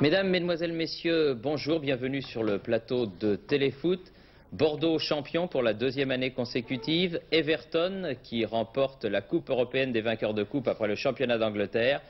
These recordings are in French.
Mesdames, Mesdemoiselles, Messieurs, bonjour, bienvenue sur le plateau de Téléfoot. Bordeaux champion pour la deuxième année consécutive, Everton qui remporte la Coupe européenne des vainqueurs de coupe après le championnat d'Angleterre.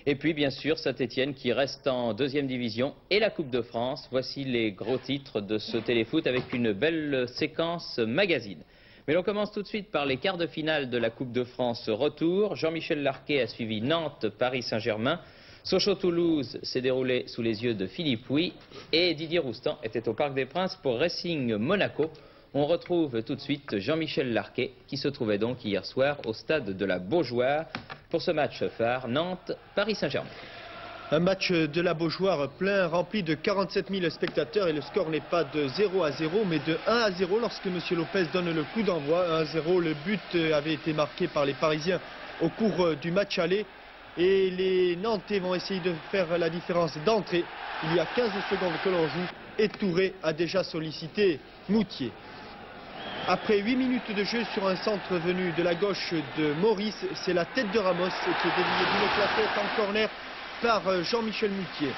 Et puis bien sûr Saint-Étienne qui reste en deuxième division et la Coupe de France. Voici les gros titres de ce Téléfoot avec une belle séquence magazine. Mais l'on commence tout de suite par les quarts de finale de la Coupe de France retour. Jean-Michel Larquet a suivi Nantes, Paris Saint-Germain. Sochaux-Toulouse s'est déroulé sous les yeux de Philippe Huy et Didier Roustan était au Parc des Princes pour Racing Monaco. On retrouve tout de suite Jean-Michel Larquet qui se trouvait donc hier soir au stade de la Beaujoire pour ce match phare Nantes-Paris Saint-Germain. Un match de la Beaujoire plein, rempli de 47 000 spectateurs et le score n'est pas de 0-0 mais de 1-0 lorsque M. Lopez donne le coup d'envoi. 1-0, le but avait été marqué par les Parisiens au cours du match aller. Et les Nantais vont essayer de faire la différence d'entrée. Il y a 15 secondes que l'on joue et Touré a déjà sollicité Moutier. Après 8 minutes de jeu sur un centre venu de la gauche de Maurice, c'est la tête de Ramos qui est déviée d'une claquette en corner par Jean-Michel Moutier.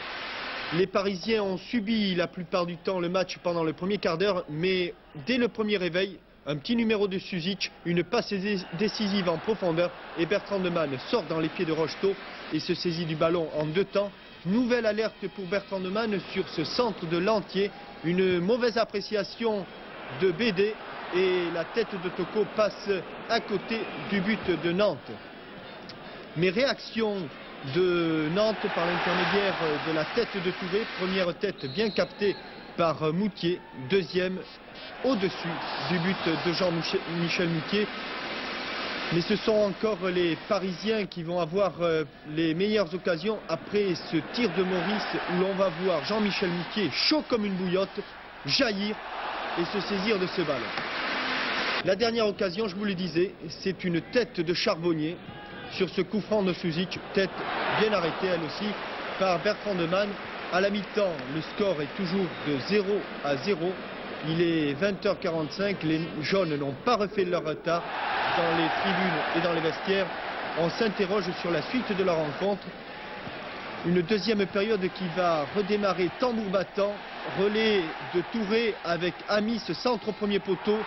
Les Parisiens ont subi la plupart du temps le match pendant le premier quart d'heure, mais dès le premier réveil, un petit numéro de Suzic, une passe décisive en profondeur et Bertrand Demanne sort dans les pieds de Rocheteau et se saisit du ballon en deux temps. Nouvelle alerte pour Bertrand Demanne sur ce centre de Lantier. Une mauvaise appréciation de Bédé et la tête de Toko passe à côté du but de Nantes. Mais réaction de Nantes par l'intermédiaire de la tête de Touré. Première tête bien captée par Moutier, deuxième au-dessus du but de Jean-Michel Moutier. Mais ce sont encore les Parisiens qui vont avoir les meilleures occasions après ce tir de Maurice où l'on va voir Jean-Michel Moutier, chaud comme une bouillotte, jaillir et se saisir de ce ballon. La dernière occasion, je vous le disais, c'est une tête de Charbonnier sur ce coup franc de Suzic, tête bien arrêtée elle aussi par Bertrand Demanne. À la mi-temps, le score est toujours de 0-0. Il est 20h45, les jaunes n'ont pas refait leur retard dans les tribunes et dans les vestiaires. On s'interroge sur la suite de la rencontre. Une deuxième période qui va redémarrer tambour battant. Relais de Touré avec Amis, centre au premier poteau.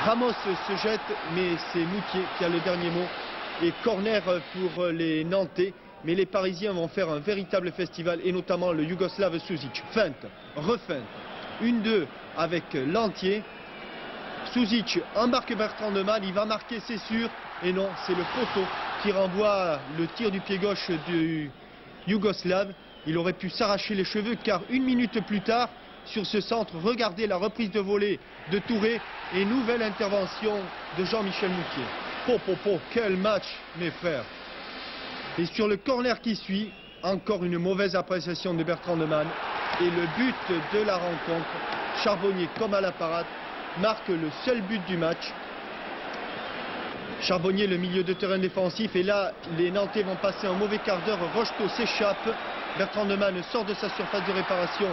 Ramos se jette, mais c'est Moutier qui a le dernier mot. Et corner pour les Nantais. Mais les Parisiens vont faire un véritable festival, et notamment le Yougoslave Suzic. Feinte, refeinte, 1-2 avec Lantier. Suzic embarque Bertrand Demanne, il va marquer, c'est sûr. Et non, c'est le poteau qui renvoie le tir du pied gauche du Yougoslave. Il aurait pu s'arracher les cheveux car une minute plus tard, sur ce centre, regardez la reprise de volée de Touré et nouvelle intervention de Jean-Michel Moutier. Quel match, mes frères! Et sur le corner qui suit, encore une mauvaise appréciation de Bertrand Demanne. Et le but de la rencontre, Charbonnier comme à la parade, marque le seul but du match. Charbonnier, le milieu de terrain défensif. Et là, les Nantais vont passer un mauvais quart d'heure. Rocheteau s'échappe. Bertrand Demanne sort de sa surface de réparation.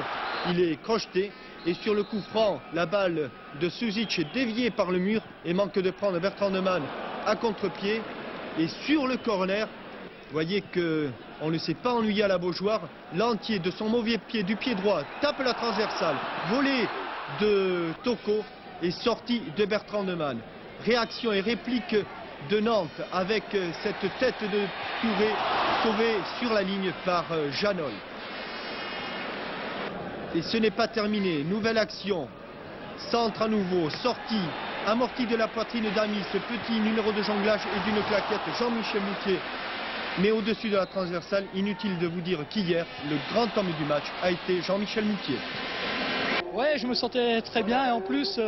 Il est crocheté. Et sur le coup franc, la balle de Suzic est déviée par le mur et manque de prendre Bertrand Demanne à contre-pied. Et sur le corner, vous voyez qu'on ne s'est pas ennuyé à la Beaujoire. Lantier de son mauvais pied, du pied droit, tape la transversale. Volée de Toko et sortie de Bertrand Demanne. Réaction et réplique de Nantes avec cette tête de Touré sauvée sur la ligne par Janol. Et ce n'est pas terminé. Nouvelle action. Centre à nouveau, sortie, amorti de la poitrine d'Ami. Ce petit numéro de jonglage et d'une claquette. Jean-Michel Moutier. Mais au-dessus de la transversale, inutile de vous dire qu'hier, le grand homme du match a été Jean-Michel Moutier. Ouais, je me sentais très bien et en plus,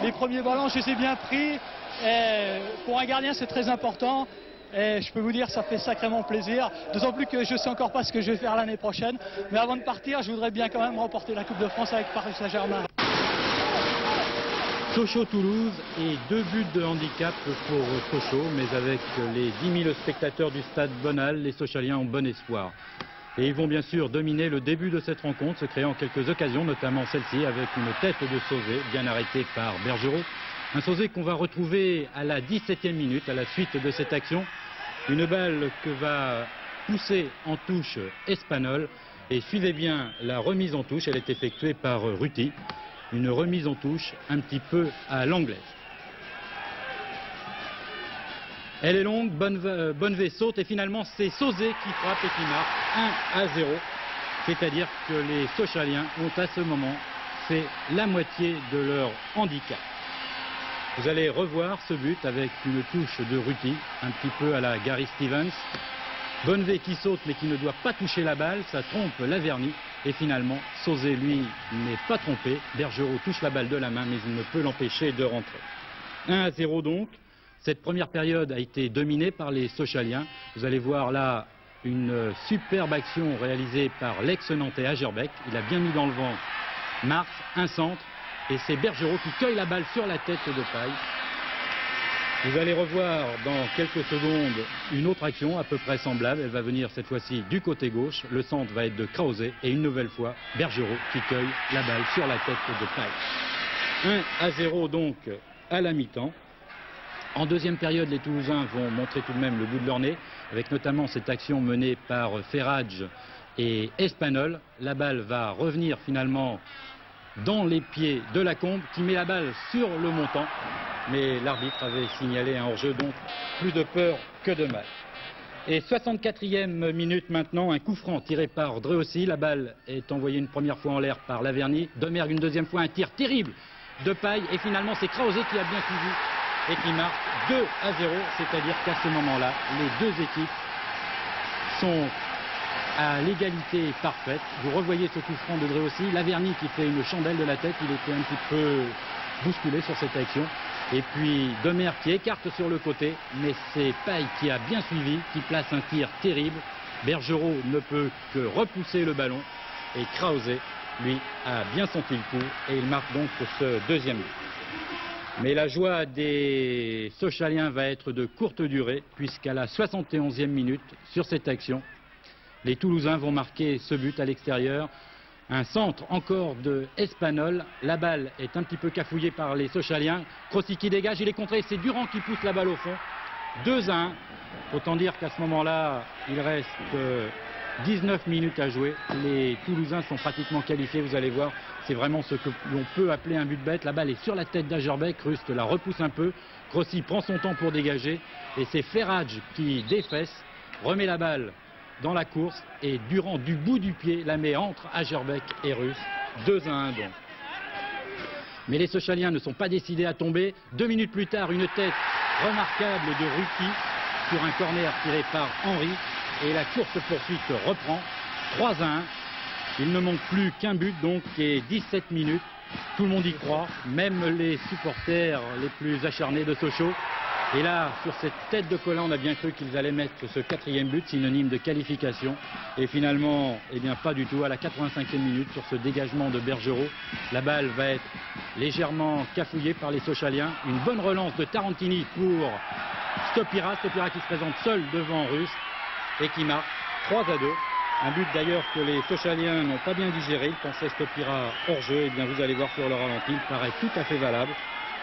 les premiers ballons, je les ai bien pris. Et pour un gardien, c'est très important. Et je peux vous dire, ça fait sacrément plaisir. D'autant plus que je ne sais encore pas ce que je vais faire l'année prochaine. Mais avant de partir, je voudrais bien quand même remporter la Coupe de France avec Paris Saint-Germain. Sochaux-Toulouse et 2 buts de handicap pour Sochaux, mais avec les 10 000 spectateurs du stade Bonal, les Sochaliens ont bon espoir. Et ils vont bien sûr dominer le début de cette rencontre, se créant quelques occasions, notamment celle-ci avec une tête de Sauzé, bien arrêtée par Bergerot. Un Sauzé qu'on va retrouver à la 17e minute, à la suite de cette action. Une balle que va pousser en touche Espagnol. Et suivez bien la remise en touche, elle est effectuée par Ruti. Une remise en touche un petit peu à l'anglaise. Elle est longue, Bonnevet saute et finalement c'est Sauzet qui frappe et qui marque 1-0. C'est-à-dire que les Sochaliens ont à ce moment fait la moitié de leur handicap. Vous allez revoir ce but avec une touche de Ruti, un petit peu à la Gary Stevens. Bonnevet qui saute mais qui ne doit pas toucher la balle, ça trompe Laverny. Et finalement, Sauzet, lui, n'est pas trompé. Bergerot touche la balle de la main, mais il ne peut l'empêcher de rentrer. 1-0 donc. Cette première période a été dominée par les Sochaliens. Vous allez voir là une superbe action réalisée par l'ex-nantais Agerbeck. Il a bien mis dans le vent Mars, un centre. Et c'est Bergerot qui cueille la balle sur la tête de Paille. Vous allez revoir dans quelques secondes une autre action à peu près semblable. Elle va venir cette fois-ci du côté gauche. Le centre va être de Krause et une nouvelle fois Bergerot qui cueille la balle sur la tête de Paille. 1-0 donc à la mi-temps. En deuxième période, les Toulousains vont montrer tout de même le bout de leur nez, avec notamment cette action menée par Ferrage et Espagnol. La balle va revenir finalement dans les pieds de Lacombe, qui met la balle sur le montant. Mais l'arbitre avait signalé un hors-jeu, donc plus de peur que de mal. Et 64e minute maintenant, un coup franc tiré par Dreossi. La balle est envoyée une première fois en l'air par Laverny. Domergue une deuxième fois, un tir terrible de Paille. Et finalement, c'est Krause qui a bien suivi et qui marque 2-0, c'est-à-dire qu'à ce moment-là, les deux équipes sont à l'égalité parfaite. Vous revoyez ce coup franc de Dreossi, Laverny qui fait une chandelle de la tête, il était un petit peu bousculé sur cette action. Et puis Domergue qui écarte sur le côté, mais c'est Paille qui a bien suivi, qui place un tir terrible. Bergerot ne peut que repousser le ballon et Krause, lui, a bien senti le coup et il marque donc ce deuxième but. Mais la joie des Sochaliens va être de courte durée, puisqu'à la 71e minute, sur cette action, les Toulousains vont marquer ce but à l'extérieur. Un centre encore de Espagnol. La balle est un petit peu cafouillée par les Sochaliens. Crossi qui dégage, il est contré, c'est Durand qui pousse la balle au fond. 2-1. Autant dire qu'à ce moment-là, il reste 19 minutes à jouer. Les Toulousains sont pratiquement qualifiés, vous allez voir. C'est vraiment ce que l'on peut appeler un but bête. La balle est sur la tête d'Agerbeck. Rust la repousse un peu. Crossi prend son temps pour dégager. Et c'est Ferrage qui défesse, remet la balle dans la course. Et Durand, du bout du pied, la met entre Agerbeck et Rust. 2-1 donc. Mais les Sochaliens ne sont pas décidés à tomber. 2 minutes plus tard, une tête remarquable de Ruti sur un corner tiré par Henry. Et la course-poursuite reprend. 3-1. Il ne manque plus qu'un but donc et 17 minutes. Tout le monde y croit, même les supporters les plus acharnés de Sochaux. Et là, sur cette tête de Collin, on a bien cru qu'ils allaient mettre ce 4e but, synonyme de qualification. Et finalement, eh bien pas du tout. À la 85e minute, sur ce dégagement de Bergerot, la balle va être légèrement cafouillée par les Sochaliens. Une bonne relance de Tarantini pour Stopira. Stopira qui se présente seul devant Rust et qui marque 3-2. Un but d'ailleurs que les Sochaliens n'ont pas bien digéré. Ils pensaient Stopira hors jeu. Et bien vous allez voir sur le ralenti, il paraît tout à fait valable.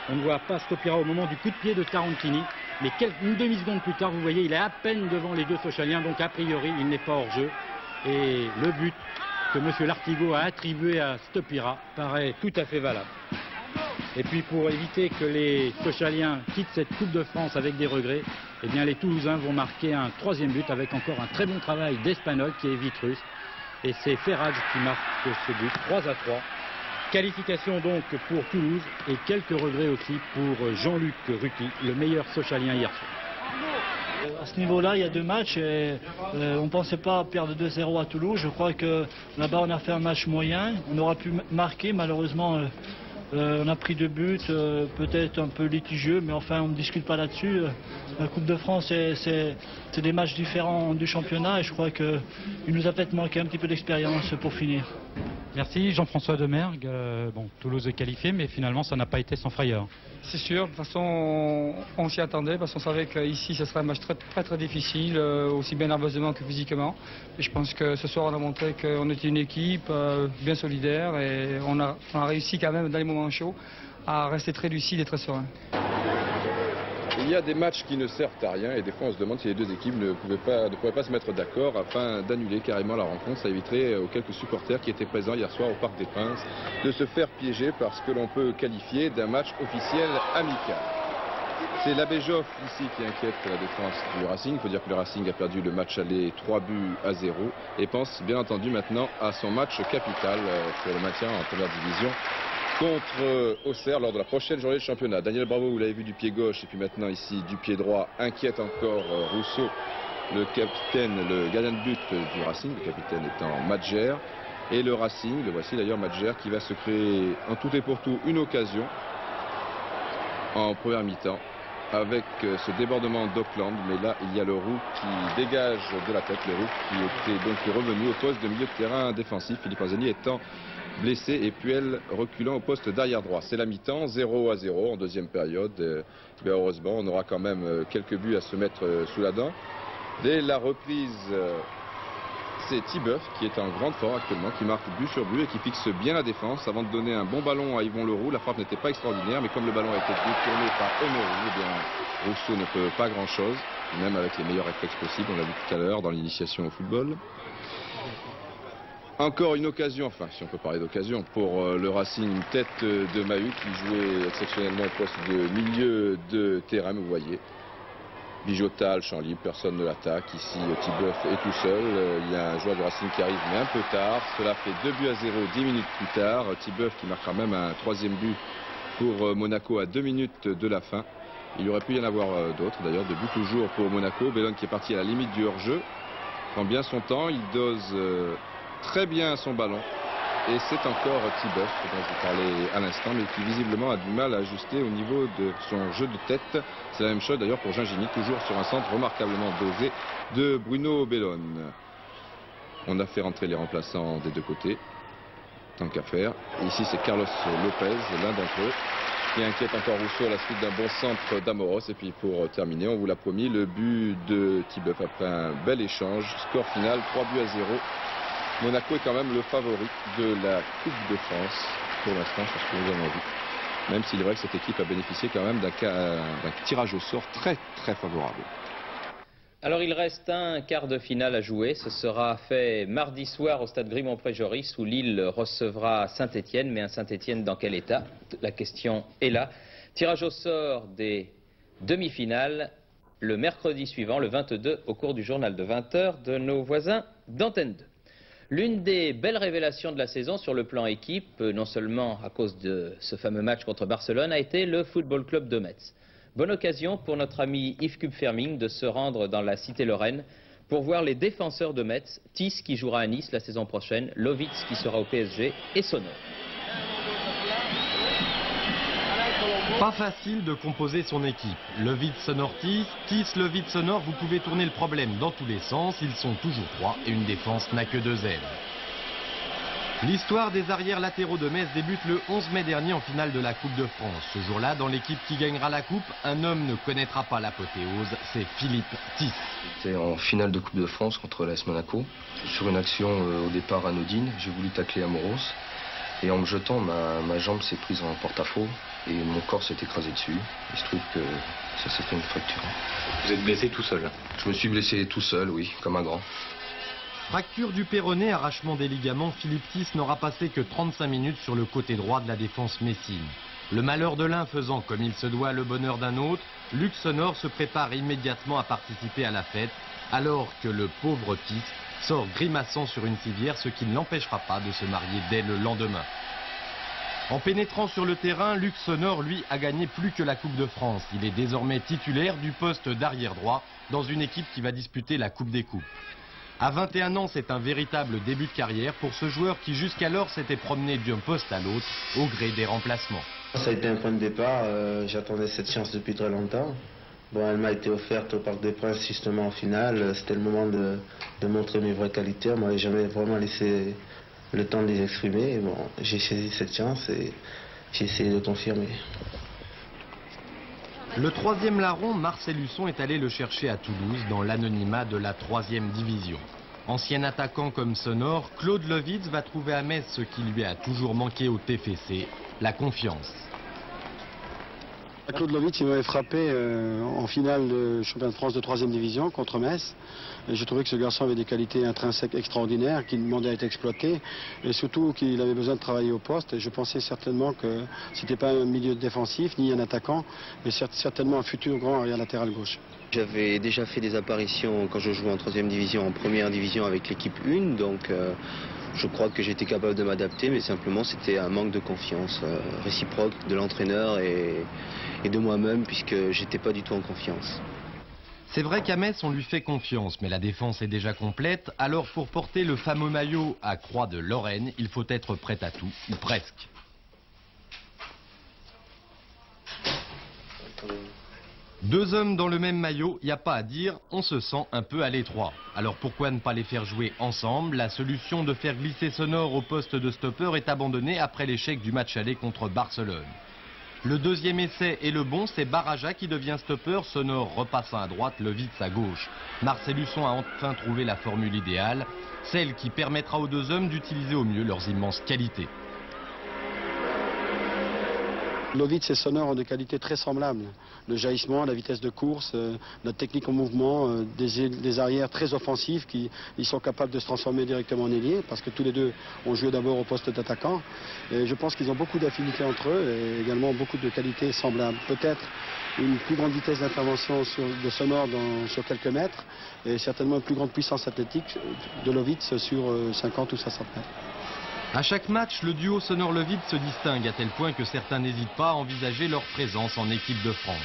On ne voit pas Stopira au moment du coup de pied de Tarantini. Mais une demi-seconde plus tard, vous voyez, il est à peine devant les deux Sochaliens. Donc a priori, il n'est pas hors jeu. Et le but que M. Lartigot a attribué à Stopira paraît tout à fait valable. Et puis pour éviter que les Sochaliens quittent cette Coupe de France avec des regrets, eh bien les Toulousains vont marquer un 3e but avec encore un très bon travail d'Espagnol qui évite Rust. Et c'est Ferrage qui marque ce but, 3-3. Qualification donc pour Toulouse et quelques regrets aussi pour Jean-Luc Ruti, le meilleur Sochalien hier soir. À ce niveau-là, il y a 2 matchs et on ne pensait pas perdre 2-0 à Toulouse. Je crois que là-bas, on a fait un match moyen. On aura pu marquer, malheureusement, on a pris 2 buts, peut-être un peu litigieux, mais enfin, on ne discute pas là-dessus. La Coupe de France, c'est des matchs différents du championnat et je crois qu'il nous a peut-être manqué un petit peu d'expérience pour finir. Merci Jean-François Domergue. Bon, Toulouse est qualifié, mais finalement ça n'a pas été sans frayeur. C'est sûr, de toute façon on s'y attendait parce qu'on savait qu'ici ce serait un match très difficile, aussi bien nerveusement que physiquement. Et je pense que ce soir on a montré qu'on était une équipe bien solidaire et on a réussi quand même dans les moments chauds à rester très lucide et très serein. Il y a des matchs qui ne servent à rien et des fois on se demande si les deux équipes ne pourraient pas se mettre d'accord afin d'annuler carrément la rencontre. Ça éviterait aux quelques supporters qui étaient présents hier soir au Parc des Princes de se faire piéger par ce que l'on peut qualifier d'un match officiel amical. C'est l'abbé Joffre ici qui inquiète la défense du Racing. Il faut dire que le Racing a perdu le match aller 3-0 et pense bien entendu maintenant à son match capital pour le maintien en première division contre Auxerre lors de la prochaine journée de championnat. Daniel Bravo, vous l'avez vu du pied gauche et puis maintenant ici du pied droit, inquiète encore Rousseau, le capitaine, le gardien de but du Racing, le capitaine étant Madjer. Et le Racing, le voici d'ailleurs Madjer, qui va se créer en tout et pour tout une occasion en première mi-temps avec ce débordement d'Auckland, mais là il y a le Roux qui dégage de la tête, le Roux qui était donc revenu au poste de milieu de terrain défensif, Philippe Anzani étant blessé et Puel reculant au poste d'arrière droit. C'est la mi-temps, 0-0 en deuxième période. Mais heureusement, on aura quand même quelques buts à se mettre sous la dent. Dès la reprise, c'est Tibeuf qui est en grande forme actuellement, qui marque but sur but et qui fixe bien la défense avant de donner un bon ballon à Yvon Leroux. La frappe n'était pas extraordinaire, mais comme le ballon a été détourné par Emery, eh bien, Rousseau ne peut pas grand-chose, même avec les meilleurs réflexes possibles, on l'a vu tout à l'heure dans l'initiation au football. Encore une occasion, enfin si on peut parler d'occasion, pour le Racing, une tête de Mahut qui jouait exceptionnellement au poste de milieu de terrain, vous voyez. Bijotal, champ libre, personne ne l'attaque. Ici, Tibeuf est tout seul. Il y a un joueur du Racing qui arrive, mais un peu tard. Cela fait 2-0 10 minutes plus tard. Tibeuf qui marque quand même un troisième but pour Monaco à 2 minutes de la fin. Il aurait pu y en avoir d'autres d'ailleurs, de buts toujours pour Monaco. Bellone qui est parti à la limite du hors-jeu. Prend bien son temps, il dose très bien son ballon. Et c'est encore Tibeuf, dont je vous parlais à l'instant, mais qui visiblement a du mal à ajuster au niveau de son jeu de tête. C'est la même chose d'ailleurs pour Gingini, toujours sur un centre remarquablement dosé de Bruno Bellone. On a fait rentrer les remplaçants des deux côtés, tant qu'à faire. Et ici c'est Carlos Lopez, l'un d'entre eux, qui inquiète encore Rousseau à la suite d'un bon centre d'Amoros. Et puis pour terminer, on vous l'a promis, le but de Tibeuf après un bel échange. Score final 3-0. Monaco est quand même le favori de la Coupe de France pour l'instant, sur ce que nous avons vu. Même s'il est vrai que cette équipe a bénéficié quand même d'un tirage au sort très favorable. Alors il reste un quart de finale à jouer. Ce sera fait mardi soir au stade Grimont-Pré-Joris où Lille recevra Saint-Étienne. Mais un Saint-Étienne dans quel état? La question est là. Tirage au sort des demi-finales le mercredi suivant, le 22, au cours du journal de 20 h de nos voisins d'Antenne 2. L'une des belles révélations de la saison sur le plan équipe, non seulement à cause de ce fameux match contre Barcelone, a été le Football Club de Metz. Bonne occasion pour notre ami Yves Kupferming de se rendre dans la cité lorraine pour voir les défenseurs de Metz, Tis qui jouera à Nice la saison prochaine, Lovitz qui sera au PSG et Sonor. Pas facile de composer son équipe. Lovitz, Sonor, Tis, Lovitz, Sonor, vous pouvez tourner le problème dans tous les sens. Ils sont toujours 3 et une défense n'a que 2 ailes. L'histoire des arrières latéraux de Metz débute le 11 mai dernier en finale de la Coupe de France. Ce jour-là, dans l'équipe qui gagnera la Coupe, un homme ne connaîtra pas l'apothéose, c'est Philippe Tis. C'était en finale de Coupe de France contre l'AS Monaco. Sur une action au départ anodine, j'ai voulu tacler Amoros. Et en me jetant, ma jambe s'est prise en porte-à-faux et mon corps s'est écrasé dessus. Il se trouve que ça s'est fait une fracture. Vous êtes blessé tout seul? Je me suis blessé tout seul, oui, comme un grand. Fracture du péroné, arrachement des ligaments, Philippe Tis n'aura passé que 35 minutes sur le côté droit de la défense messine. Le malheur de l'un faisant comme il se doit le bonheur d'un autre, Luc Sonor se prépare immédiatement à participer à la fête, alors que le pauvre Tis sort grimaçant sur une civière, ce qui ne l'empêchera pas de se marier dès le lendemain. En pénétrant sur le terrain, Luc Sonor, lui, a gagné plus que la Coupe de France. Il est désormais titulaire du poste d'arrière droit dans une équipe qui va disputer la Coupe des Coupes. À 21 ans, c'est un véritable début de carrière pour ce joueur qui jusqu'alors s'était promené d'un poste à l'autre au gré des remplacements. Ça a été un point de départ, j'attendais cette chance depuis très longtemps. Bon, elle m'a été offerte au Parc des Princes justement en finale. C'était le moment de montrer mes vraies qualités. Moi, j'ai jamais vraiment laissé le temps de les exprimer. Bon, j'ai saisi cette chance et j'ai essayé de confirmer. Le troisième larron, Marcel Husson, est allé le chercher à Toulouse dans l'anonymat de la 3e division. Ancien attaquant comme Sonor, Claude Lovitz va trouver à Metz ce qui lui a toujours manqué au TFC, la confiance. Claude Lovitz, il m'avait frappé en finale de championnat de France de 3e division contre Metz. Et je trouvais que ce garçon avait des qualités intrinsèques extraordinaires, qui demandaient à être exploitées, et surtout qu'il avait besoin de travailler au poste. Et je pensais certainement que c'était pas un milieu défensif, ni un attaquant, mais certainement un futur grand arrière latéral gauche. J'avais déjà fait des apparitions quand je jouais en 3e division, en 1re division avec l'équipe 1, donc je crois que j'étais capable de m'adapter, mais simplement c'était un manque de confiance réciproque de l'entraîneur et de moi-même, puisque j'étais pas du tout en confiance. C'est vrai qu'à Metz, on lui fait confiance, mais la défense est déjà complète. Alors pour porter le fameux maillot à croix de Lorraine, il faut être prêt à tout, ou presque. Deux hommes dans le même maillot, il n'y a pas à dire, on se sent un peu à l'étroit. Alors pourquoi ne pas les faire jouer ensemble? La solution de faire glisser Sonor au poste de stopper est abandonnée après l'échec du match aller contre Barcelone. Le deuxième essai est le bon, c'est Baraja qui devient stopper, Sonor repassant à droite, Lovitz à gauche. Marcel Husson a enfin trouvé la formule idéale, celle qui permettra aux deux hommes d'utiliser au mieux leurs immenses qualités. Lovitz et Sonor ont des qualités très semblables. Le jaillissement, la vitesse de course, la technique en mouvement, des arrières très offensifs qui ils sont capables de se transformer directement en ailier, parce que tous les deux ont joué d'abord au poste d'attaquant. Et je pense qu'ils ont beaucoup d'affinités entre eux et également beaucoup de qualités semblables. Peut-être une plus grande vitesse d'intervention de Sonor sur quelques mètres et certainement une plus grande puissance athlétique de Lovitz sur 50 ou 60 mètres. À chaque match, le duo Sonor-Lovitz se distingue à tel point que certains n'hésitent pas à envisager leur présence en équipe de France.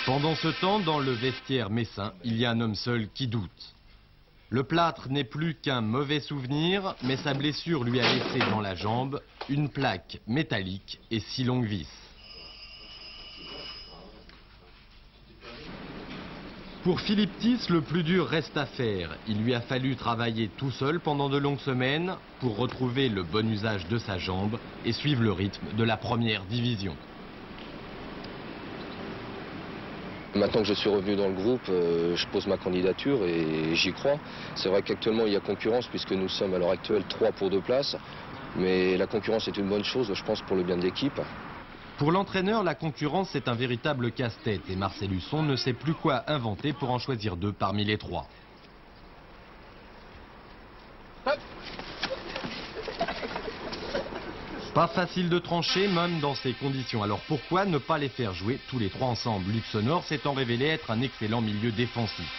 Pendant ce temps, dans le vestiaire messin, il y a un homme seul qui doute. Le plâtre n'est plus qu'un mauvais souvenir, mais sa blessure lui a laissé dans la jambe une plaque métallique et 6 longues vis. Pour Philippe Thys, le plus dur reste à faire. Il lui a fallu travailler tout seul pendant de longues semaines pour retrouver le bon usage de sa jambe et suivre le rythme de la 1re division. Maintenant que je suis revenu dans le groupe, je pose ma candidature et j'y crois. C'est vrai qu'actuellement il y a concurrence puisque nous sommes à l'heure actuelle 3 pour 2 places. Mais la concurrence est une bonne chose, je pense, pour le bien de l'équipe. Pour l'entraîneur, la concurrence est un véritable casse-tête et Marcel Husson ne sait plus quoi inventer pour en choisir 2 parmi les 3. Pas facile de trancher, même dans ces conditions. Alors pourquoi ne pas les faire jouer tous les 3 ensemble? Luc Sonor s'étant révélé être un excellent milieu défensif.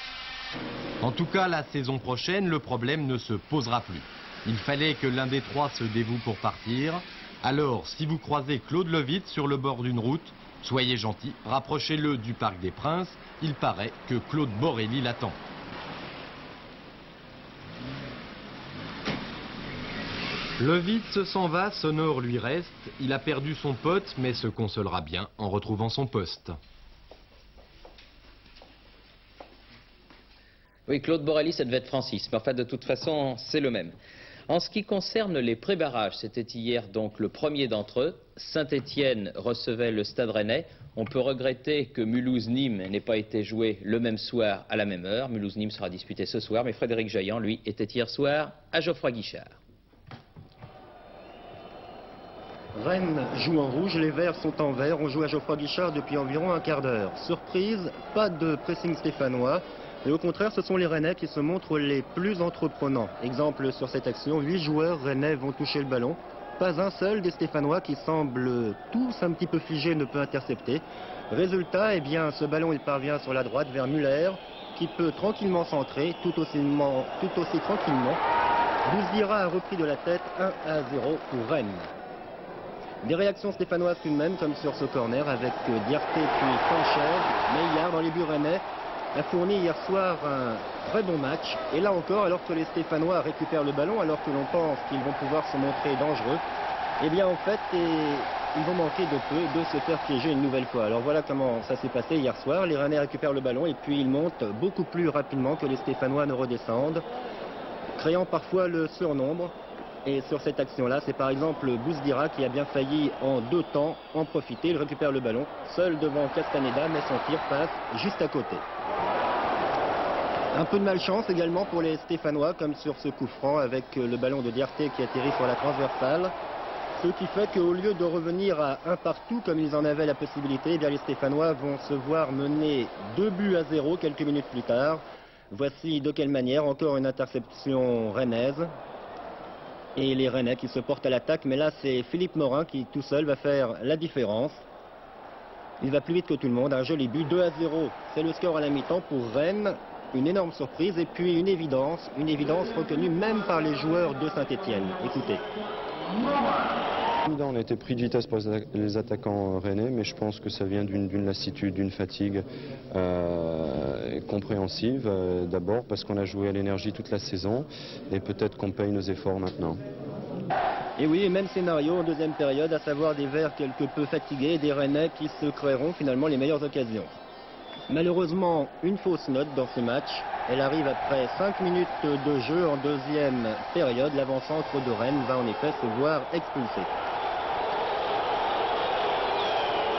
En tout cas, la saison prochaine, le problème ne se posera plus. Il fallait que l'un des 3 se dévoue pour partir. Alors, si vous croisez Claude Lovitz sur le bord d'une route, soyez gentil, rapprochez-le du Parc des Princes. Il paraît que Claude Borelli l'attend. Lovitz s'en va, Sonor lui reste. Il a perdu son pote, mais se consolera bien en retrouvant son poste. Oui, Claude Borelli, ça devait être Francis. Mais enfin, de toute façon, c'est le même. En ce qui concerne les pré-barrages, c'était hier donc le premier d'entre eux. Saint-Étienne recevait le Stade Rennais. On peut regretter que Mulhouse-Nîmes n'ait pas été joué le même soir à la même heure. Mulhouse-Nîmes sera disputé ce soir, mais Frédéric Jaillant, lui, était hier soir à Geoffroy-Guichard. Rennes joue en rouge, les Verts sont en vert. On joue à Geoffroy-Guichard depuis environ un quart d'heure. Surprise, pas de pressing stéphanois. Et au contraire, ce sont les Rennais qui se montrent les plus entreprenants. Exemple sur cette action, 8 joueurs rennais vont toucher le ballon. Pas un seul des Stéphanois qui semblent tous un petit peu figés ne peut intercepter. Résultat, eh bien, ce ballon il parvient sur la droite vers Muller, qui peut tranquillement centrer, tout aussi tranquillement. Bouzdira a repris de la tête 1-0 pour Rennes. Des réactions stéphanoises tout de même, comme sur ce corner, avec Diarté puis Sanchez. Meillard dans les buts rennais a fourni hier soir un très bon match. Et là encore, alors que les Stéphanois récupèrent le ballon, alors que l'on pense qu'ils vont pouvoir se montrer dangereux, eh bien en fait, ils vont manquer de peu de se faire piéger une nouvelle fois. Alors voilà comment ça s'est passé hier soir. Les Rennais récupèrent le ballon et puis ils montent beaucoup plus rapidement que les Stéphanois ne redescendent, créant parfois le surnombre. Et sur cette action-là, c'est par exemple Bouzdira qui a bien failli en 2 temps en profiter. Il récupère le ballon, seul devant Castaneda, mais son tir passe juste à côté. Un peu de malchance également pour les Stéphanois, comme sur ce coup franc avec le ballon de Diarté qui atterrit sur la transversale. Ce qui fait qu'au lieu de revenir à un partout comme ils en avaient la possibilité, eh bien les Stéphanois vont se voir mener 2-0 quelques minutes plus tard. Voici de quelle manière, encore une interception rennaise. Et les Rennais qui se portent à l'attaque, mais là c'est Philippe Morin qui tout seul va faire la différence. Il va plus vite que tout le monde, un joli but, 2-0. C'est le score à la mi-temps pour Rennes. Une énorme surprise et puis une évidence reconnue même par les joueurs de Saint-Étienne. Écoutez. On a été pris de vitesse par les attaquants rennais, mais je pense que ça vient d'une lassitude, d'une fatigue compréhensive. D'abord parce qu'on a joué à l'énergie toute la saison et peut-être qu'on paye nos efforts maintenant. Et oui, même scénario en deuxième période, à savoir des Verts quelque peu fatigués et des Rennais qui se créeront finalement les meilleures occasions. Malheureusement, une fausse note dans ce match. Elle arrive après 5 minutes de jeu en deuxième période. L'avant-centre de Rennes va en effet se voir expulsé.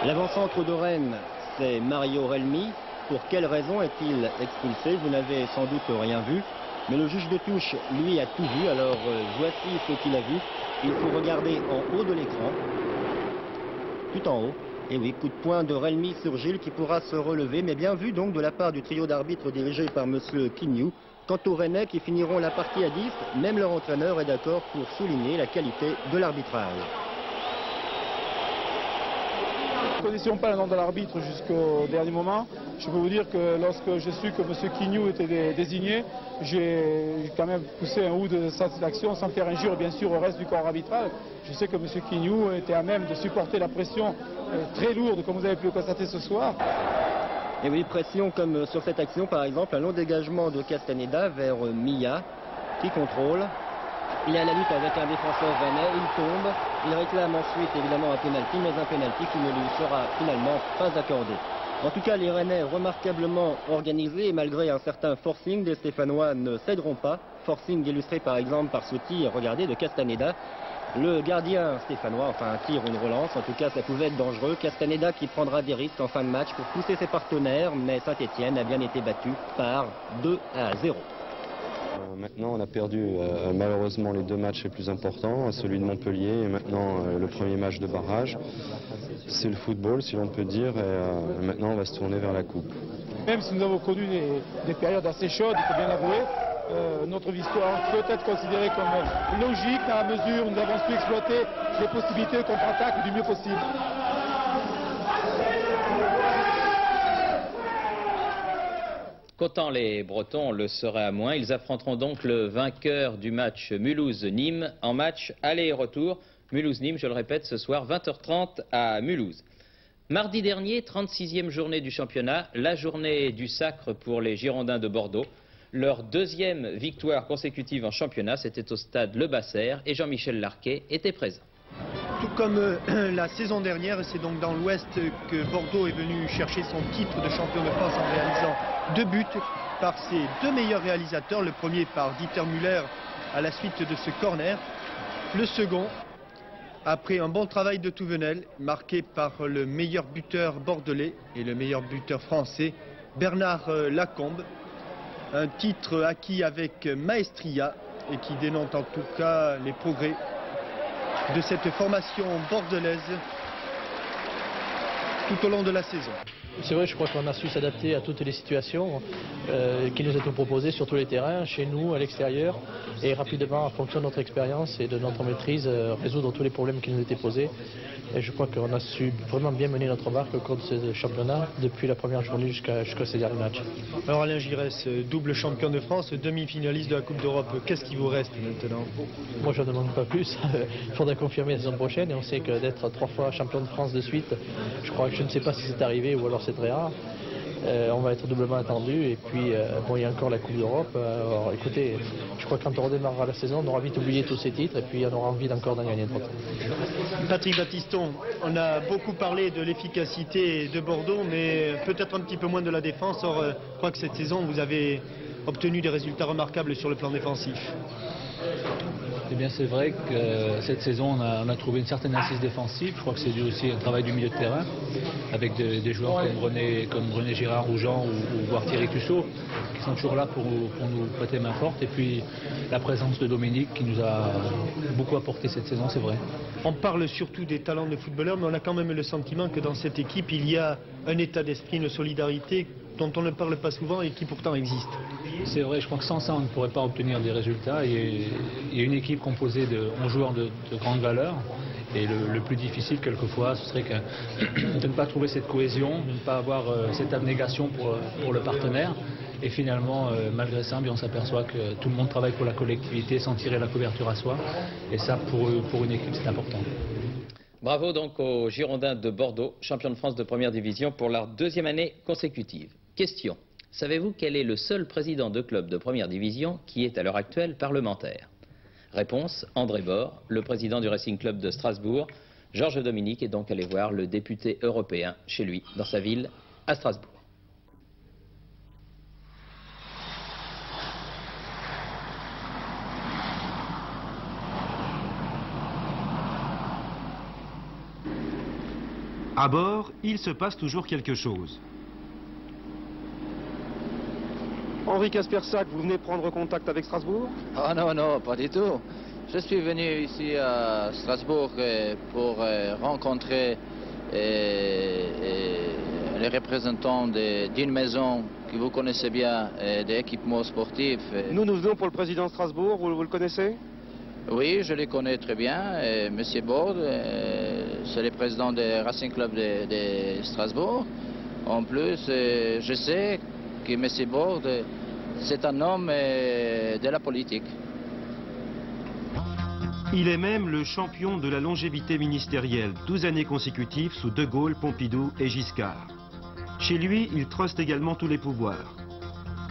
L'avant-centre de Rennes, c'est Mario Relmi. Pour quelle raison est-il expulsé? Vous n'avez sans doute rien vu. Mais le juge de touche, lui, a tout vu. Alors voici ce qu'il a vu. Il faut regarder en haut de l'écran. Tout en haut. Et oui, coup de poing de Relmi sur Gilles qui pourra se relever, mais bien vu donc de la part du trio d'arbitres dirigé par M. Quignou. Quant aux Rennais qui finiront la partie à 10, même leur entraîneur est d'accord pour souligner la qualité de l'arbitrage. Nous ne connaissions pas le nom de l'arbitre jusqu'au dernier moment. Je peux vous dire que lorsque j'ai su que M. Quignou était désigné, j'ai quand même poussé un ou de satisfaction sans faire injure bien sûr au reste du corps arbitral. Je sais que M. Quignou était à même de supporter la pression très lourde comme vous avez pu le constater ce soir. Et oui, pression comme sur cette action par exemple, un long dégagement de Castaneda vers Milla qui contrôle. Il est à la lutte avec un défenseur rennais, il tombe, il réclame ensuite évidemment un pénalty, mais un pénalty qui ne lui sera finalement pas accordé. En tout cas, les Rennais remarquablement organisés et malgré un certain forcing, les Stéphanois ne céderont pas. Forcing illustré par exemple par ce tir, regardez, de Castaneda. Le gardien stéphanois, enfin un tir ou une relance, en tout cas ça pouvait être dangereux. Castaneda qui prendra des risques en fin de match pour pousser ses partenaires, mais Saint-Étienne a bien été battu par 2-0. Maintenant, on a perdu malheureusement les deux matchs les plus importants, celui de Montpellier et maintenant le premier match de barrage. C'est le football, si l'on peut dire, et maintenant on va se tourner vers la coupe. Même si nous avons connu des périodes assez chaudes, il faut bien l'avouer, notre victoire peut être considérée comme logique à la mesure où nous avons su exploiter les possibilités de contre-attaque du mieux possible. Qu'autant les Bretons le seraient à moins, ils affronteront donc le vainqueur du match Mulhouse-Nîmes en match aller et retour. Mulhouse-Nîmes, je le répète, ce soir 20h30 à Mulhouse. Mardi dernier, 36e journée du championnat, la journée du sacre pour les Girondins de Bordeaux. Leur deuxième victoire consécutive en championnat, c'était au stade Le Bassaire et Jean-Michel Larquet était présent. Tout comme la saison dernière, c'est donc dans l'Ouest que Bordeaux est venu chercher son titre de champion de France en réalisant 2 buts par ses 2 meilleurs réalisateurs. Le premier par Dieter Müller à la suite de ce corner. Le second, après un bon travail de Touvenel, marqué par le meilleur buteur bordelais et le meilleur buteur français, Bernard Lacombe. Un titre acquis avec maestria et qui dénote en tout cas les progrès de cette formation bordelaise tout au long de la saison. C'est vrai, je crois qu'on a su s'adapter à toutes les situations qui nous étaient proposées sur tous les terrains, chez nous, à l'extérieur, et rapidement, en fonction de notre expérience et de notre maîtrise, résoudre tous les problèmes qui nous étaient posés. Et je crois qu'on a su vraiment bien mener notre barque au cours de ce championnat, depuis la première journée jusqu'à ces derniers matchs. Alors Alain Giresse, double champion de France, demi-finaliste de la Coupe d'Europe, qu'est-ce qui vous reste maintenant? Moi je ne demande pas plus, il faudra confirmer la saison prochaine, et on sait que d'être 3 fois champion de France de suite, je crois que je ne sais pas si c'est arrivé ou alors c'est très rare. On va être doublement attendu et puis bon, il y a encore la Coupe d'Europe. Alors écoutez, je crois que quand on redémarrera la saison, on aura vite oublié tous ces titres et puis on aura envie d'encore d'en gagner d'autres. Patrick Battiston, on a beaucoup parlé de l'efficacité de Bordeaux, mais peut-être un petit peu moins de la défense. Or, je crois que cette saison, vous avez obtenu des résultats remarquables sur le plan défensif. Eh bien c'est vrai que cette saison on a trouvé une certaine assise défensive. Je crois que c'est dû aussi au travail du milieu de terrain avec des joueurs comme René Girard ou Jean ou voire Thierry Tussaud qui sont toujours là pour nous prêter main forte. Et puis la présence de Dominique qui nous a beaucoup apporté cette saison, c'est vrai. On parle surtout des talents de footballeurs, mais on a quand même le sentiment que dans cette équipe il y a un état d'esprit, une solidarité dont on ne parle pas souvent et qui pourtant existe. C'est vrai, je crois que sans ça on ne pourrait pas obtenir des résultats. Il y a une équipe composée de 11 joueurs de grande valeur et le plus difficile quelquefois ce serait de ne pas trouver cette cohésion, de ne pas avoir cette abnégation pour le partenaire. Et finalement, malgré ça, on s'aperçoit que tout le monde travaille pour la collectivité sans tirer la couverture à soi. Et ça, pour une équipe, c'est important. Bravo donc aux Girondins de Bordeaux, champions de France de première division pour leur deuxième année consécutive. Question. Savez-vous quel est le seul président de club de première division qui est à l'heure actuelle parlementaire? Réponse, André Bord, le président du Racing Club de Strasbourg. Georges Dominique est donc allé voir le député européen chez lui, dans sa ville, à Strasbourg. À bord, il se passe toujours quelque chose. Henri Kaspersak, vous venez prendre contact avec Strasbourg? Ah non, non, pas du tout. Je suis venu ici à Strasbourg pour rencontrer les représentants d'une maison que vous connaissez bien, d'équipements sportifs. Nous venons pour le président de Strasbourg, vous le connaissez? Oui, je le connais très bien. Monsieur Bord, c'est le président du Racing Club de Strasbourg. En plus, je sais que Monsieur Bord, c'est un homme de la politique. Il est même le champion de la longévité ministérielle, 12 années consécutives sous De Gaulle, Pompidou et Giscard. Chez lui, il truste également tous les pouvoirs.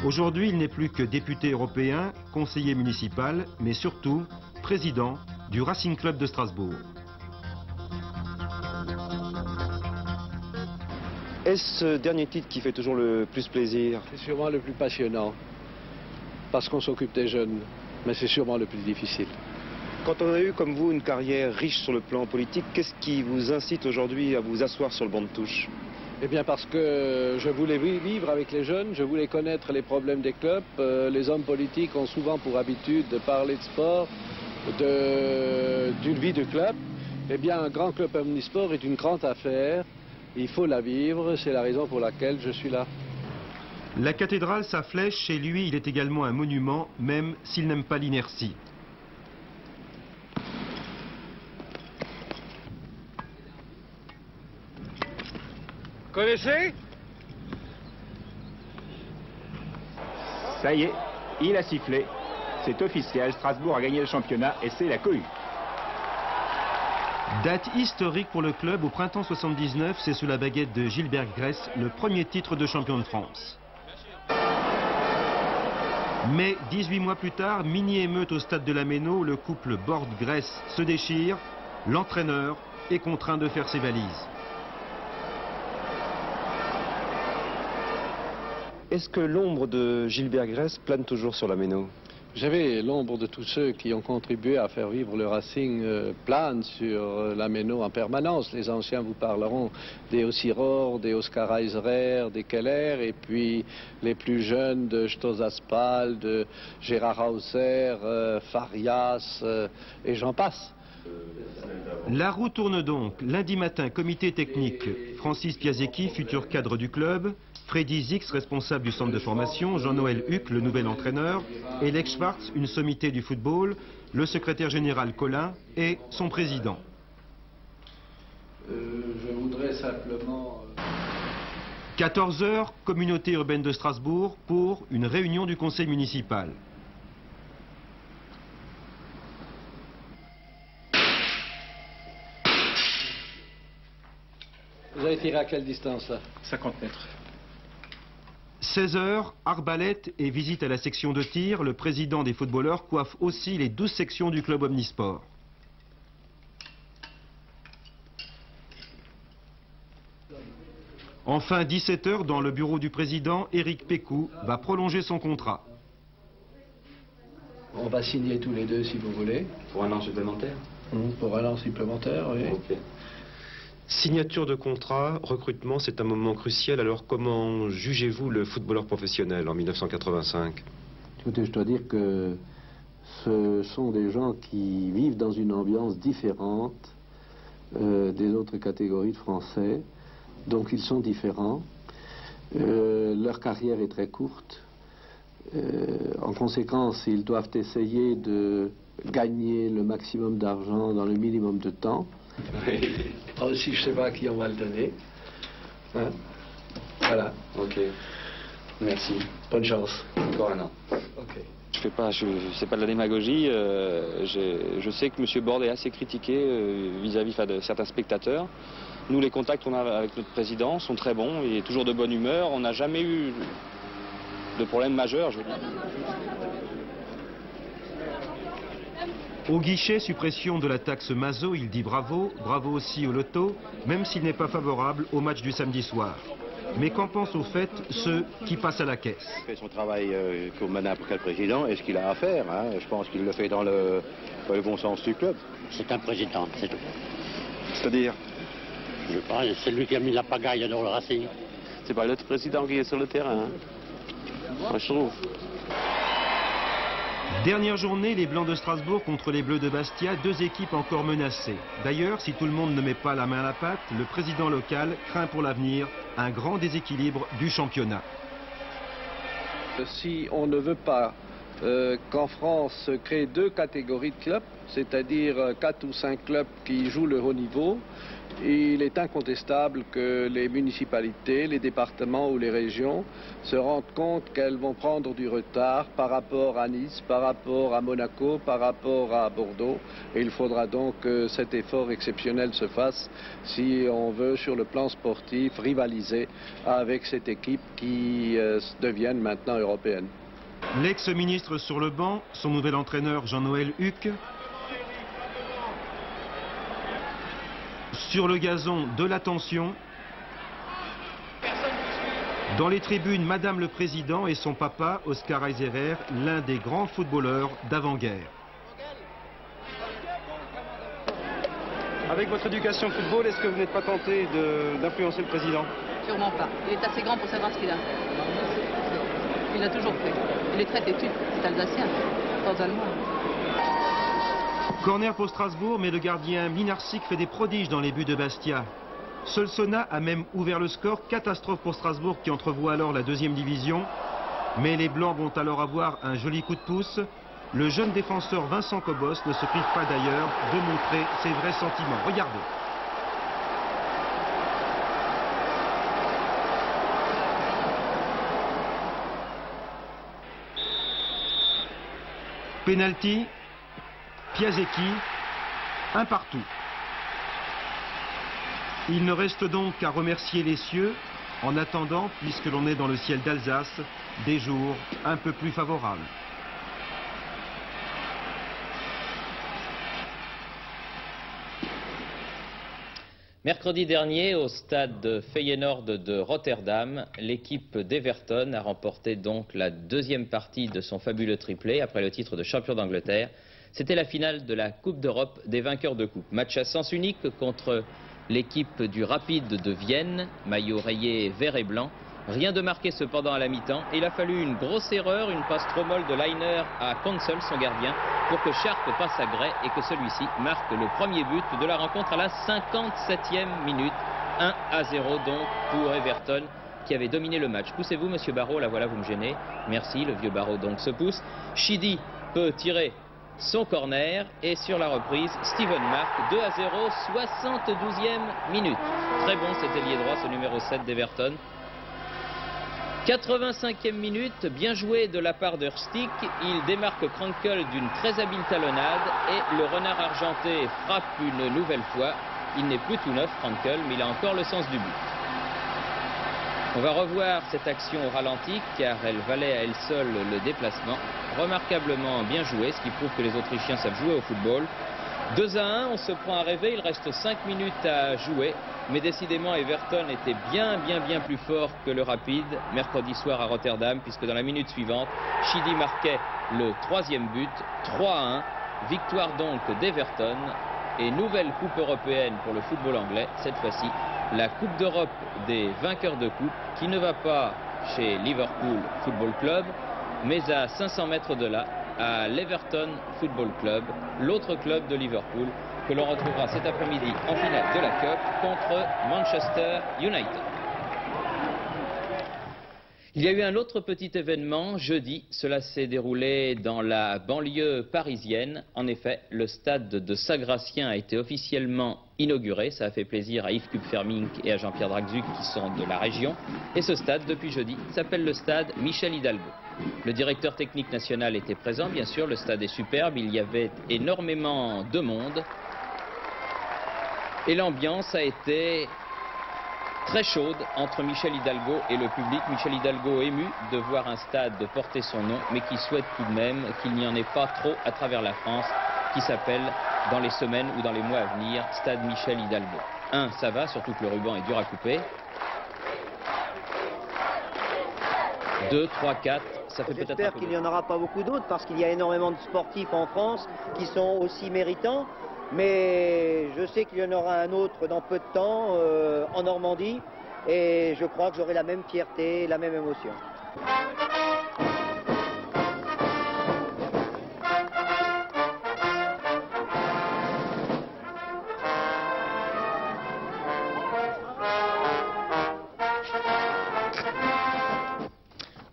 Aujourd'hui, il n'est plus que député européen, conseiller municipal, mais surtout président du Racing Club de Strasbourg. Est-ce ce dernier titre qui fait toujours le plus plaisir? C'est sûrement le plus passionnant, parce qu'on s'occupe des jeunes, mais c'est sûrement le plus difficile. Quand on a eu comme vous une carrière riche sur le plan politique, qu'est-ce qui vous incite aujourd'hui à vous asseoir sur le banc de touche? Eh bien parce que je voulais vivre avec les jeunes, je voulais connaître les problèmes des clubs. Les hommes politiques ont souvent pour habitude de parler de sport, d'une vie de club. Eh bien un grand club omnisport est une grande affaire, il faut la vivre, c'est la raison pour laquelle je suis là. La cathédrale, sa flèche, chez lui, il est également un monument, même s'il n'aime pas l'inertie. Connaissez? Ça y est, il a sifflé. C'est officiel, Strasbourg a gagné le championnat et c'est la cohue. Date historique pour le club, au printemps 79, c'est sous la baguette de Gilbert Gress, le premier titre de champion de France. Mais 18 mois plus tard, mini-émeute au stade de la Méno, le couple Bord-Gress se déchire, l'entraîneur est contraint de faire ses valises. Est-ce que l'ombre de Gilbert Gress plane toujours sur la Méno? J'avais l'ombre de tous ceux qui ont contribué à faire vivre le Racing plane sur la Méno en permanence. Les anciens vous parleront des Ossiror, des Oscar Heiserer, des Keller, et puis les plus jeunes de Stoss Aspal, de Gérard Hauser, Farias, et j'en passe. La roue tourne donc. Lundi matin, comité technique. Francis Piasecki, futur cadre du club. Freddy Zix, responsable du centre de formation. Jean-Noël Huck, le nouvel entraîneur. Alex Schwartz, une sommité du football. Le secrétaire général Colin et son président. Je voudrais simplement... 14 h, communauté urbaine de Strasbourg pour une réunion du conseil municipal. Vous avez tiré à quelle distance là? 50 mètres. 16 h, arbalète et visite à la section de tir. Le président des footballeurs coiffe aussi les 12 sections du club omnisport. Enfin, 17 h, dans le bureau du président, Éric Pécou va prolonger son contrat. On va signer tous les deux si vous voulez. Pour un an supplémentaire? Pour un an supplémentaire, oui. Okay. Signature de contrat, recrutement, c'est un moment crucial. Alors comment jugez-vous le footballeur professionnel en 1985? Écoutez, je dois dire que ce sont des gens qui vivent dans une ambiance différente des autres catégories de Français. Donc ils sont différents. Leur carrière est très courte. En conséquence, ils doivent essayer de gagner le maximum d'argent dans le minimum de temps. Aussi, je ne sais pas à qui on va le donner. Hein? Voilà. Ok. Merci. Bonne chance. Encore un an. Ok. C'est pas de la démagogie. Je sais que M. Borde est assez critiqué vis-à-vis de certains spectateurs. Nous, les contacts qu'on a avec notre président sont très bons. Il est toujours de bonne humeur. On n'a jamais eu de problème majeur, je veux dire. Au guichet, suppression de la taxe Mazo, il dit bravo, bravo aussi au loto, même s'il n'est pas favorable au match du samedi soir. Mais qu'en pensent au fait ceux qui passent à la caisse? Il fait son travail comme n'importe quel président et ce qu'il a à faire. Hein. Je pense qu'il le fait dans le bon sens du club. C'est un président, c'est tout. C'est-à-dire? Je sais pas, c'est lui qui a mis la pagaille dans le Racing. C'est pas l'autre président qui est sur le terrain, hein. Moi, je trouve. Dernière journée, les Blancs de Strasbourg contre les Bleus de Bastia, deux équipes encore menacées. D'ailleurs, si tout le monde ne met pas la main à la pâte, le président local craint pour l'avenir un grand déséquilibre du championnat. Si on ne veut pas qu'en France se créent deux catégories de clubs, c'est-à-dire 4 ou 5 clubs qui jouent le haut niveau, il est incontestable que les municipalités, les départements ou les régions se rendent compte qu'elles vont prendre du retard par rapport à Nice, par rapport à Monaco, par rapport à Bordeaux. Et il faudra donc que cet effort exceptionnel se fasse si on veut, sur le plan sportif, rivaliser avec cette équipe qui devienne maintenant européenne. L'ex-ministre sur le banc, son nouvel entraîneur Jean-Noël Huck. Sur le gazon, de la tension. Dans les tribunes, Madame le Président et son papa, Oscar Heiserer, l'un des grands footballeurs d'avant-guerre. Avec votre éducation football, est-ce que vous n'êtes pas tenté d'influencer le président? Sûrement pas. Il est assez grand pour savoir ce qu'il a fait. Il l'a toujours fait. Il est très têtu. C'est alsacien, pas allemand. Corner pour Strasbourg, mais le gardien Mlinarczyk fait des prodiges dans les buts de Bastia. Solsona a même ouvert le score. Catastrophe pour Strasbourg qui entrevoit alors la deuxième division. Mais les Blancs vont alors avoir un joli coup de pouce. Le jeune défenseur Vincent Cobos ne se prive pas d'ailleurs de montrer ses vrais sentiments. Regardez. Penalty. Piasecki, un partout. Il ne reste donc qu'à remercier les cieux, en attendant, puisque l'on est dans le ciel d'Alsace, des jours un peu plus favorables. Mercredi dernier, au stade Feyenoord de Rotterdam, l'équipe d'Everton a remporté donc la deuxième partie de son fabuleux triplé après le titre de champion d'Angleterre. C'était la finale de la Coupe d'Europe des vainqueurs de coupe. Match à sens unique contre l'équipe du Rapide de Vienne, maillot rayé vert et blanc. Rien de marqué cependant à la mi-temps. Il a fallu une grosse erreur, une passe trop molle de Leiner à Consol, son gardien, pour que Sharp passe à Gray et que celui-ci marque le premier but de la rencontre à la 57e minute. 1-0 donc pour Everton qui avait dominé le match. Poussez-vous, monsieur Barrault, là voilà, vous me gênez. Merci, le vieux Barrault donc se pousse. Chidi peut tirer son corner et sur la reprise, Steven marque 2-0, 72e minute. Très bon cet ailier droit, ce numéro 7 d'Everton. 85e minute, bien joué de la part de Stick. Il démarque Krankel d'une très habile talonnade et le renard argenté frappe une nouvelle fois. Il n'est plus tout neuf, Krankel, mais il a encore le sens du but. On va revoir cette action au ralenti car elle valait à elle seule le déplacement. Remarquablement bien joué, ce qui prouve que les Autrichiens savent jouer au football. 2-1, on se prend à rêver, il reste 5 minutes à jouer. Mais décidément, Everton était bien plus fort que le Rapide mercredi soir à Rotterdam, puisque dans la minute suivante, Chidi marquait le 3e but, 3-1. Victoire donc d'Everton et nouvelle coupe européenne pour le football anglais. Cette fois-ci, la Coupe d'Europe des vainqueurs de coupe, qui ne va pas chez Liverpool Football Club, mais à 500 mètres de là, à l'Everton Football Club, l'autre club de Liverpool, que l'on retrouvera cet après-midi en finale de la Cup contre Manchester United. Il y a eu un autre petit événement jeudi, cela s'est déroulé dans la banlieue parisienne. En effet, le stade de Saint-Gratien a été officiellement inauguré. Ça a fait plaisir à Yves Kupfermink et à Jean-Pierre Draxuc qui sont de la région. Et ce stade, depuis jeudi, s'appelle le stade Michel Hidalgo. Le directeur technique national était présent, bien sûr, le stade est superbe, il y avait énormément de monde. Et l'ambiance a été très chaude entre Michel Hidalgo et le public. Michel Hidalgo ému de voir un stade porter son nom, mais qui souhaite tout de même qu'il n'y en ait pas trop à travers la France, qui s'appelle dans les semaines ou dans les mois à venir, Stade Michel Hidalgo. 1, ça va, surtout que le ruban est dur à couper. 2, 3, 4, ça fait peut-être un peu. J'espère qu'il n'y en aura pas beaucoup d'autres, parce qu'il y a énormément de sportifs en France qui sont aussi méritants. Mais je sais qu'il y en aura un autre dans peu de temps en Normandie et je crois que j'aurai la même fierté, la même émotion.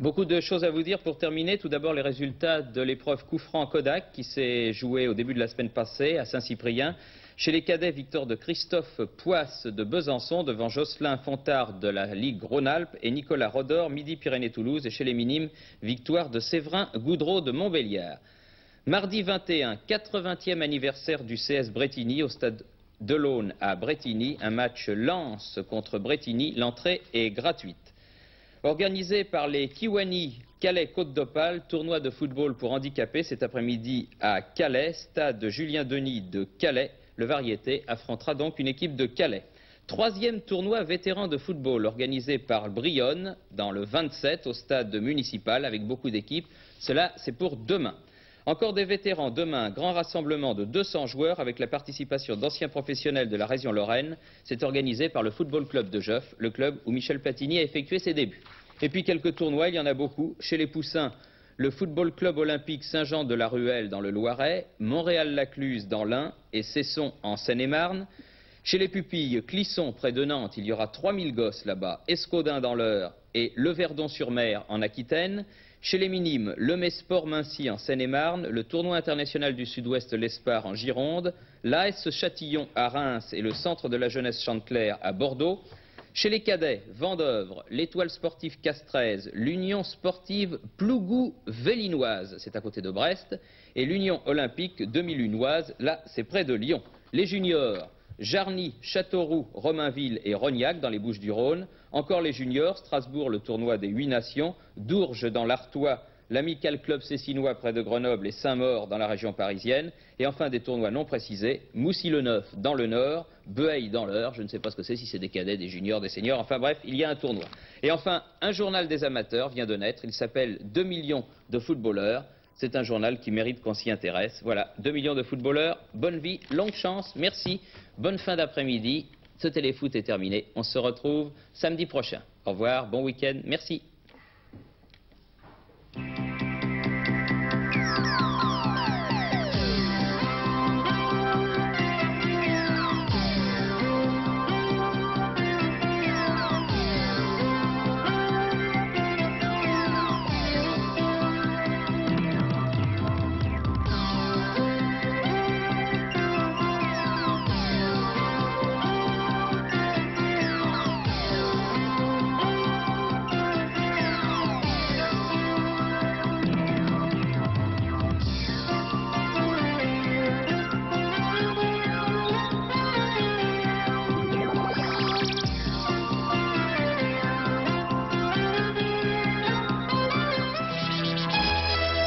Beaucoup de choses à vous dire pour terminer. Tout d'abord, les résultats de l'épreuve coup franc Kodak qui s'est jouée au début de la semaine passée à Saint-Cyprien. Chez les cadets, victoire de Christophe Poisse de Besançon devant Jocelyn Fontard de la Ligue Rhône-Alpes et Nicolas Rodor, Midi-Pyrénées-Toulouse. Et chez les minimes, victoire de Séverin Goudreau de Montbéliard. Mardi 21, 80e anniversaire du CS Brétigny au stade de l'Aune à Brétigny. Un match Lens contre Brétigny. L'entrée est gratuite. Organisé par les Kiwani Calais-Côte d'Opale, tournoi de football pour handicapés cet après-midi à Calais, stade Julien Denis de Calais. Le Variété affrontera donc une équipe de Calais. 3e tournoi vétéran de football organisé par Brionne dans le 27 au stade municipal avec beaucoup d'équipes. Cela, c'est pour demain. Encore des vétérans demain, grand rassemblement de 200 joueurs avec la participation d'anciens professionnels de la région Lorraine. C'est organisé par le Football Club de Geoff, le club où Michel Platini a effectué ses débuts. Et puis quelques tournois, il y en a beaucoup. Chez les Poussins, le Football Club Olympique Saint-Jean de la Ruelle dans le Loiret, Montréal-Lacluse dans l'Ain et Cesson en Seine-et-Marne. Chez les Pupilles, Clisson près de Nantes, il y aura 3000 gosses là-bas, Escaudin dans l'Eure et Le Verdon-sur-Mer en Aquitaine. Chez les minimes, le Mesport-Mincy en Seine-et-Marne, le tournoi international du Sud-Ouest l'Espar en Gironde, l'AS Châtillon à Reims et le centre de la jeunesse Chantecler à Bordeaux. Chez les cadets, Vendeuvre, l'Étoile sportive Castres, l'Union sportive Plougou-Vélinoise, c'est à côté de Brest, et l'Union olympique demi-lunoise, là c'est près de Lyon. Les juniors, Jarny, Châteauroux, Romainville et Rognac dans les Bouches-du-Rhône. Encore les juniors, Strasbourg, le tournoi des 8 nations, Dourges dans l'Artois, l'Amical Club Cessinois près de Grenoble et Saint-Maur dans la région parisienne. Et enfin des tournois non précisés, Moussy-le-Neuf dans le Nord, Behaye dans l'Eure, je ne sais pas ce que c'est, si c'est des cadets, des juniors, des seniors, enfin bref, il y a un tournoi. Et enfin, un journal des amateurs vient de naître, il s'appelle 2 millions de footballeurs. C'est un journal qui mérite qu'on s'y intéresse. Voilà, 2 millions de footballeurs, bonne vie, longue chance, merci, bonne fin d'après-midi. Ce téléfoot est terminé, on se retrouve samedi prochain. Au revoir, bon week-end, merci.